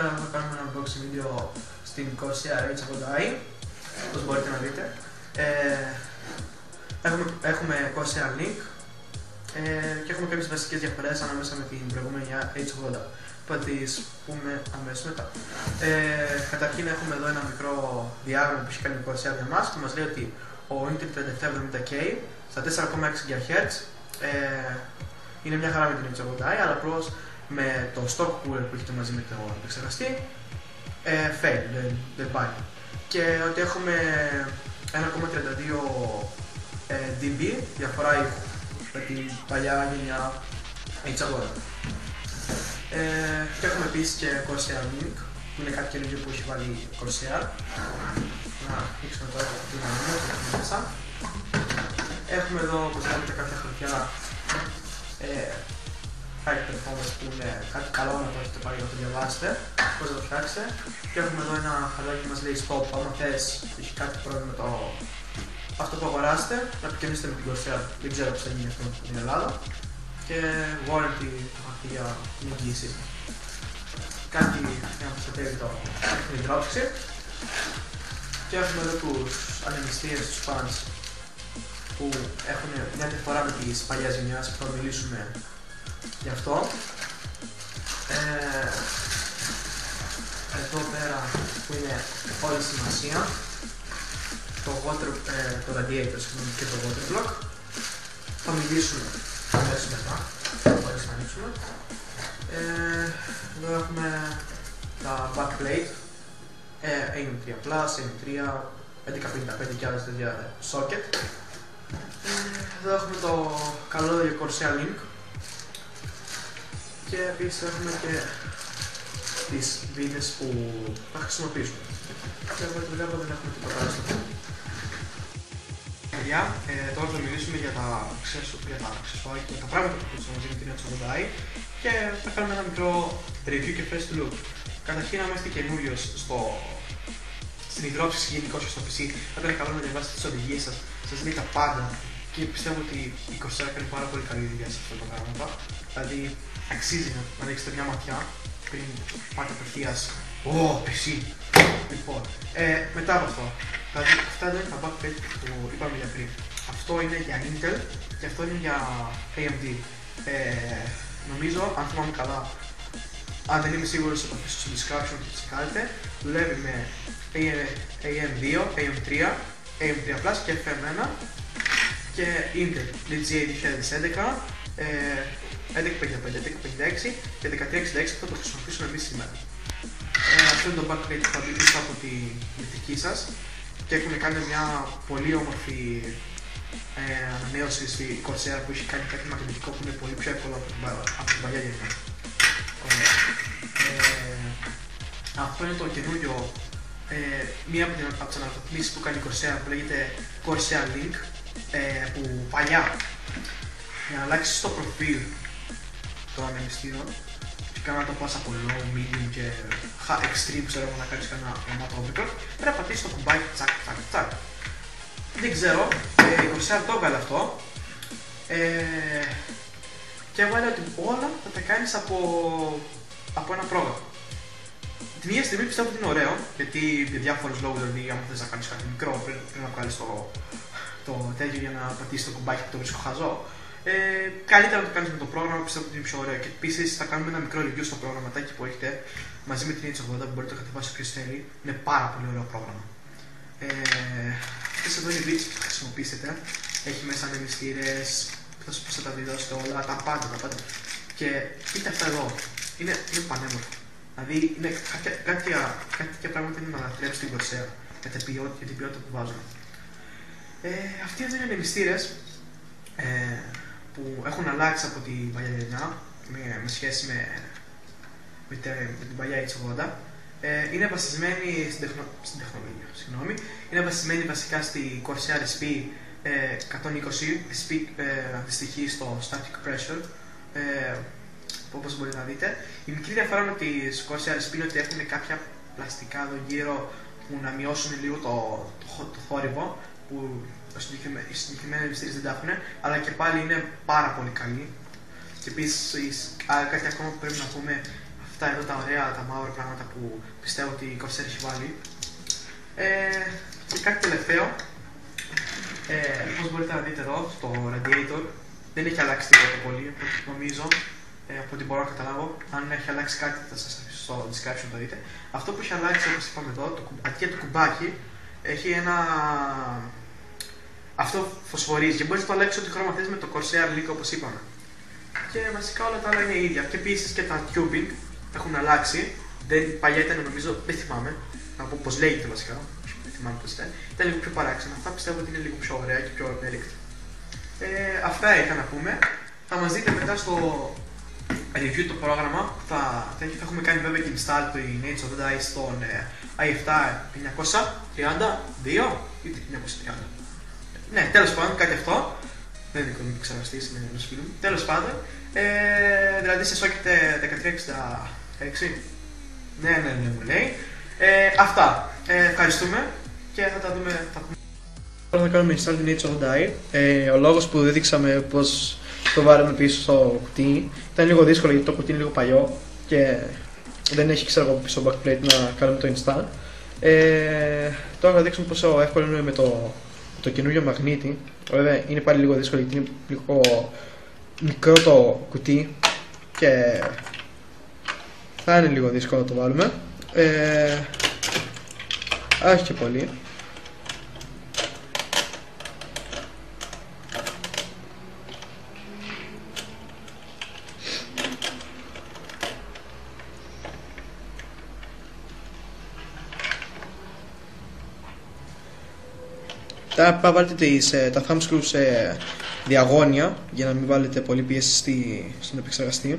Σήμερα θα κάνουμε ένα unboxing βίντεο στην Corsair H80i, όπως μπορείτε να δείτε. Έχουμε Corsair Link και έχουμε κάποιες βασικές διαφορές ανάμεσα με την προηγούμενη H80. Θα τις πούμε αμέσως μετά. Καταρχήν έχουμε εδώ ένα μικρό διάγραμμα που έχει κάνει η Corsair για μας, που μας λέει ότι ο Intel 3770K στα 4,6 GHz είναι μια χαρά με την H80i, αλλά απλώς με το stock cooler που έχετε μαζί με το επεξεργαστή fail, δεν πάει. Και ότι έχουμε 1,32 dB διαφορά ήχου με την παλιά γενιά H80. Και έχουμε επίσης και Corsair Link, που είναι κάτι καινούργιο που έχει βάλει η Corsair. Να ανοίξουμε τώρα την ανήμερα που μέσα. Έχουμε εδώ, όπως βλέπετε, κάποια χαρτιά high performance που είναι κάτι καλό να το έχετε πάρει για να το διαβάσετε, πώς θα το φτιάξετε. Και έχουμε εδώ ένα χαλάκι που μας λέει stop, άμα θες, έχει κάτι πρόβλημα με το αυτό που αγοράσετε, να επικοινωνήσετε με την Corsair, δεν ξέρω πώς θα γίνει αυτό στην Ελλάδα. Και warranty το χαρτί για την εγγύηση. Κάτι για να προστατεύει την υδρόψυξη. Και έχουμε εδώ τους ανεμιστήρες, τους fans, που έχουν μια διαφορά με τις παλιές γενιάς, που θα μιλήσουμε γι' αυτό. Εδώ πέρα που είναι όλη η σημασία, το radiator και το water block. Θα μιλήσουμε αμέσως μετά, χωρίς να ανοίξουμε. Εδώ έχουμε τα backplate, AM3+, AM3, 1155 και άλλες τέτοια socket. Εδώ έχουμε το καλώδιο Corsair Link και επίσης έχουμε και τις βίδες που θα χρησιμοποιήσουμε. Και από ό,τι βλέπω δεν έχουμε τίποτα άλλο στο θέμα. Παιδιά, τώρα θα μιλήσουμε για τα αξεσουάρια και τα πράγματα που χρησιμοποιούμε μαζί με την H80i και θα κάνουμε ένα μικρό review και first look. Καταρχήν, αν είστε καινούριος στην υδρόψυξη γενικώς και στο PC, θα ήταν καλό να διαβάσετε τις οδηγίες σας, σας λέει τα πάντα και πιστεύω ότι η Corsair κάνει πάρα πολύ καλή δουλειά σε αυτά τα πράγματα. Δηλαδή, αξίζει να ρίξετε μια ματιά πριν πάτε απευθείας PC. Λοιπόν, μετά από αυτό, δηλαδή αυτά είναι τα backplate που είπαμε για πριν. Αυτό είναι για Intel και αυτό είναι για AMD. Νομίζω, αν θυμάμαι καλά, αν δεν είμαι σίγουρος, θα το αφήσω στο description και τσεκάρετε. Δουλεύει με AM2, AM3, AM3+, και FM1 και Intel LGA 2011, 1155, 1156 και 1366 που θα το χρησιμοποιήσουμε εμείς σήμερα. Αυτό είναι το backplate που θα μπει πίσω από τη μυθική σας και έχουν κάνει μια πολύ όμορφη ανανέωση στη Corsair που έχει κάνει κάτι μαγνητικό που είναι πολύ πιο εύκολο από την παλιά γενιά. Αυτό είναι το καινούριο, μία από τις αναβαθμίσεις που κάνει η Corsair που λέγεται Corsair Link, που παλιά για να αλλάξεις το προφίλ των ανεμιστήρων και να το πας από low, medium και extreme, ξέρω να κάνεις κανένα ονοματόπικο, πρέπει να πατήσεις το κουμπάκι τσακ τσακ τσακ. Δεν ξέρω, η Corsair το έβγαλε αυτό και έβγαλε ότι όλα θα τα κάνεις από ένα πρόγραμμα. Τη μία στιγμή πιστεύω ότι είναι ωραίο, γιατί για διάφορους λόγους, δηλαδή άμα θες να κάνεις κάτι μικρό πριν να βγάλεις το τέτοιο για να πατήσεις το κουμπάκι που το βρίσκω χαζό, καλύτερα να το κάνεις με το πρόγραμμα, πιστεύω ότι είναι πιο ωραίο. Και επίσης θα κάνουμε ένα μικρό review στο προγραμματάκι που έχετε μαζί με την H80 που μπορείτε να κατεβάσει όποιος θέλει. Είναι πάρα πολύ ωραίο πρόγραμμα. Αυτές εδώ είναι οι βίντεos που θα χρησιμοποιήσετε. Έχει μέσα ανεμιστήρες, θα σας τα διδώσετε όλα, τα πάντα. Και κοίτα αυτά εδώ, είναι πανέμορφα. Δηλαδή είναι κάτι τέτοια πράγματα είναι να λατρέψει την Corsair για την ποιότητα που βάζουν. Αυτοί εδώ είναι ανεμιστήρες που έχουν αλλάξει από την παλιά γενιά με σχέση με την παλιά H80. Είναι βασισμένοι στην τεχνολογία. Είναι βασισμένοι βασικά στη Corsair SP 120, SP αντιστοιχεί στο static pressure, όπως μπορείτε να δείτε. Η μικρή διαφορά με τις Corsair SP είναι ότι έχουν κάποια πλαστικά εδώ γύρω που να μειώσουν λίγο το θόρυβο, που οι συγκεκριμένοι ανεμιστήρες δεν τα έχουν, αλλά και πάλι είναι πάρα πολύ καλή. Και επίσης, κάτι ακόμα που πρέπει να πούμε, αυτά εδώ τα ωραία, τα μαύρα πράγματα που πιστεύω ότι η Corsair έχει βάλει. Και κάτι τελευταίο, όπως μπορείτε να δείτε εδώ, στο radiator, δεν έχει αλλάξει τίποτα πολύ, νομίζω, από ό,τι μπορώ να καταλάβω. Αν έχει αλλάξει κάτι θα σας αφήσω στο description να το δείτε. Αυτό που έχει αλλάξει, όπως είπαμε εδώ, αντί για το κουμπάκι, έχει ένα... Αυτό φωσφορίζει και μπορείς να το αλλάξεις ό,τι χρώμα θες με το Corsair Link, όπως είπαμε. Και βασικά όλα τα άλλα είναι ίδια. Και επίσης και τα tubing έχουν αλλάξει. Παλιά ήταν, νομίζω, δεν θυμάμαι, να πω πώς λέγεται βασικά. Δεν θυμάμαι πώς ήταν. Ήταν λίγο πιο παράξενα. Αυτά πιστεύω ότι είναι λίγο πιο ωραία και πιο ευέλικτα. Αυτά είχα να πούμε. Θα μας δείτε μετά στο review το πρόγραμμα. Θα έχουμε κάνει βέβαια και install το H80i στον i7 932 ή 930. Ναι, τέλος πάντων, κάτι αυτό. Δεν είναι οικονομική εξαγαστής, είναι ενός φίλου μου. Τέλος πάντων, δηλαδή σε socket 1366. Ναι, μου λέει. Αυτά. Ευχαριστούμε και θα τα δούμε. Τώρα θα κάνουμε install την H80i. Ο λόγος που δεν δείξαμε πως το βάλαμε πίσω στο κουτί ήταν λίγο δύσκολο γιατί το κουτί είναι λίγο παλιό και δεν έχει, ξέρω εγώ, πίσω backplate να κάνουμε το install. Τώρα θα δείξουμε πόσο εύκολο είναι με το καινούριο μαγνήτη. Βέβαια είναι πάλι λίγο δύσκολο γιατί είναι λίγο μικρό το κουτί και θα είναι λίγο δύσκολο να το βάλουμε. Όχι και πολύ. Θα βάλετε τα thumb screws σε διαγώνια για να μην βάλετε πολύ πίεση στον επεξεργαστή.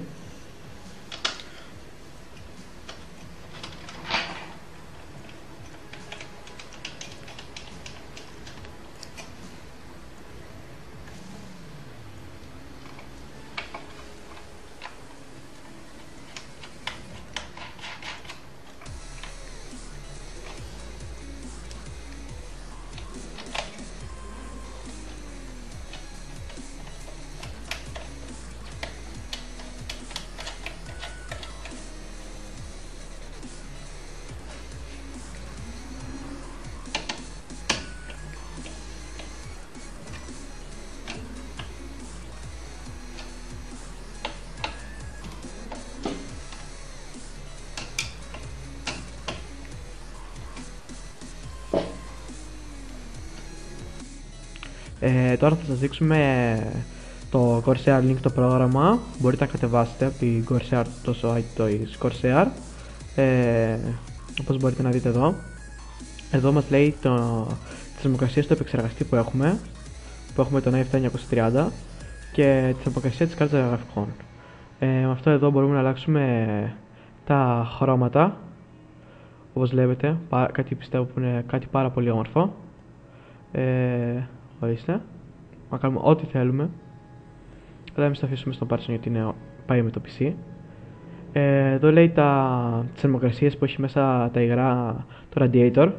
Τώρα θα σας δείξουμε το Corsair Link, το πρόγραμμα. Μπορείτε να κατεβάσετε από την Corsair το site της Corsair. Όπως μπορείτε να δείτε εδώ. Εδώ μας λέει τις θερμοκρασίες του επεξεργαστή που έχουμε τον i7 930 και τη θερμοκρασία της κάρτας γραφικών. Με αυτό εδώ μπορούμε να αλλάξουμε τα χρώματα. Όπως βλέπετε, κάτι πιστεύω που είναι κάτι πάρα πολύ όμορφο. Ορίστε, να κάνουμε ό,τι θέλουμε. Αλλά εμείς θα αφήσουμε στον Parson γιατί πάει με το PC. Εδώ λέει τις θερμοκρασίες που έχει μέσα τα υγρά, το radiator.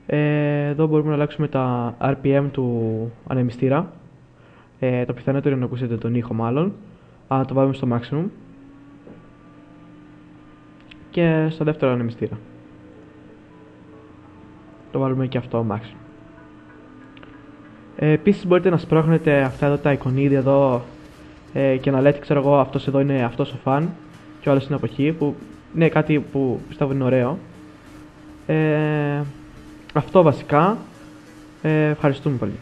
Εδώ μπορούμε να αλλάξουμε τα RPM του ανεμιστήρα. Το πιθανότερο είναι να ακούσετε τον ήχο μάλλον. Αλλά το βάλουμε στο maximum. Και στο δεύτερο ανεμιστήρα το βάλουμε και αυτό maximum. Επίσης μπορείτε να σπρώχνετε αυτά εδώ τα εικονίδια εδώ και να λέτε, ξέρω εγώ, αυτός εδώ είναι αυτός ο φαν και ο άλλος είναι από εκεί, που είναι κάτι που πιστεύω είναι ωραίο. Αυτό βασικά. Ευχαριστούμε πολύ.